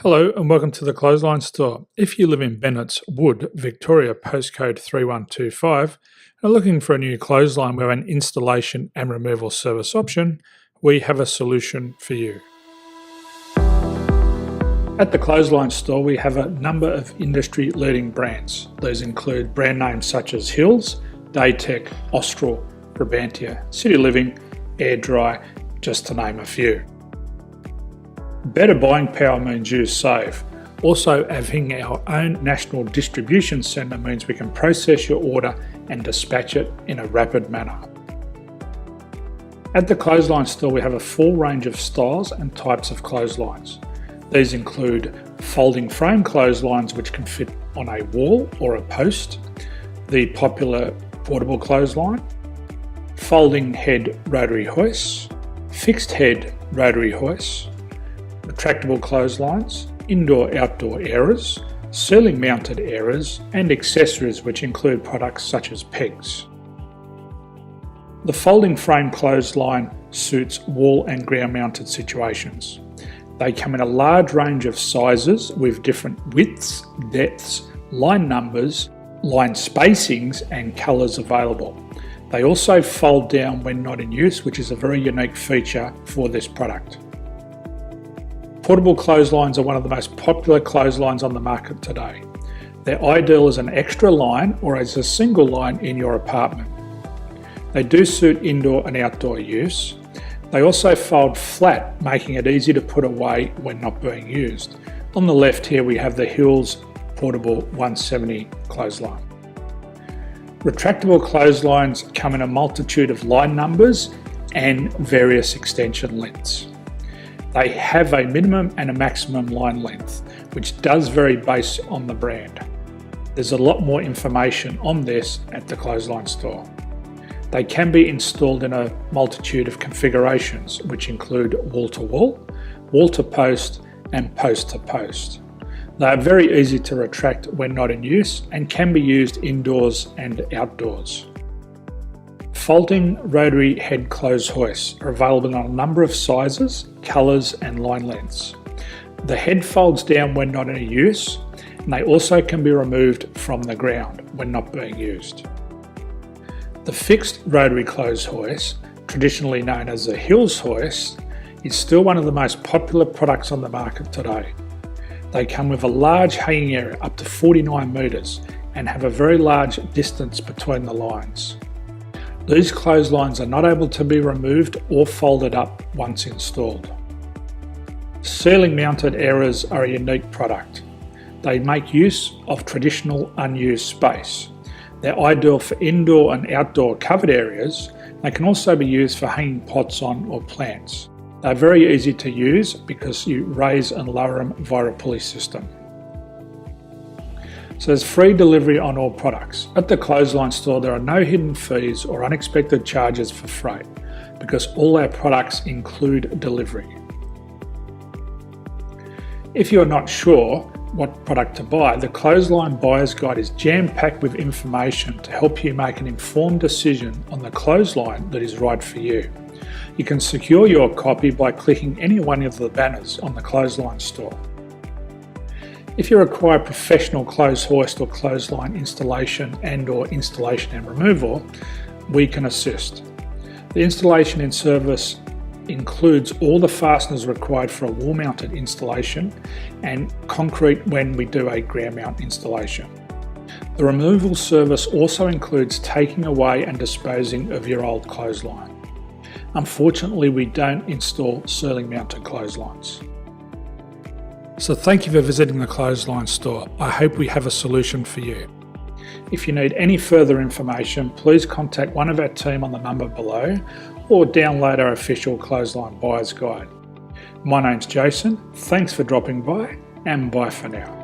Hello and welcome to the Clothesline Store. If you live in Bennettswood, Victoria, postcode 3125, and are looking for a new clothesline with an installation and removal service option, we have a solution for you. At the Clothesline Store, we have a number of industry-leading brands. These include brand names such as Hills, Daytech, Austral, Brabantia, City Living, Air Dry, just to name a few. Better buying power means you save. Also, having our own national distribution centre means we can process your order and dispatch it in a rapid manner. At the Clothesline Store, we have a full range of styles and types of clotheslines. These include folding frame clotheslines which can fit on a wall or a post, the popular portable clothesline, folding head rotary hoists, fixed head rotary hoists, retractable clotheslines, indoor-outdoor airers, ceiling-mounted airers, and accessories which include products such as pegs. The folding frame clothesline suits wall and ground-mounted situations. They come in a large range of sizes with different widths, depths, line numbers, line spacings, and colours available. They also fold down when not in use, which is a very unique feature for this product. Portable clotheslines are one of the most popular clotheslines on the market today. They're ideal as an extra line or as a single line in your apartment. They do suit indoor and outdoor use. They also fold flat, making it easy to put away when not being used. On the left here we have the Hills Portable 170 clothesline. Retractable clotheslines come in a multitude of line numbers and various extension lengths. They have a minimum and a maximum line length, which does vary based on the brand. There's a lot more information on this at the Clothesline Store. They can be installed in a multitude of configurations, which include wall-to-wall, wall-to-post, and post-to-post. They are very easy to retract when not in use and can be used indoors and outdoors. Folding rotary head clothes hoists are available in a number of sizes, colours and line lengths. The head folds down when not in use, and they also can be removed from the ground when not being used. The fixed rotary clothes hoist, traditionally known as the Hills hoist, is still one of the most popular products on the market today. They come with a large hanging area up to 49 metres and have a very large distance between the lines. These clotheslines are not able to be removed or folded up once installed. Ceiling mounted airers are a unique product. They make use of traditional unused space. They're ideal for indoor and outdoor covered areas. They can also be used for hanging pots on or plants. They're very easy to use because you raise and lower them via a pulley system. So there's free delivery on all products. At the Clothesline Store, there are no hidden fees or unexpected charges for freight because all our products include delivery. If you're not sure what product to buy, the Clothesline Buyer's Guide is jam-packed with information to help you make an informed decision on the clothesline that is right for you. You can secure your copy by clicking any one of the banners on the Clothesline Store. If you require professional clothes hoist or clothesline installation and/or installation and removal, we can assist. The installation and service includes all the fasteners required for a wall-mounted installation and concrete when we do a ground mount installation. The removal service also includes taking away and disposing of your old clothesline. Unfortunately, we don't install ceiling-mounted clotheslines. So thank you for visiting the Clothesline Store. I hope we have a solution for you. If you need any further information, please contact one of our team on the number below or download our official Clothesline Buyer's Guide. My name's Jason, thanks for dropping by and bye for now.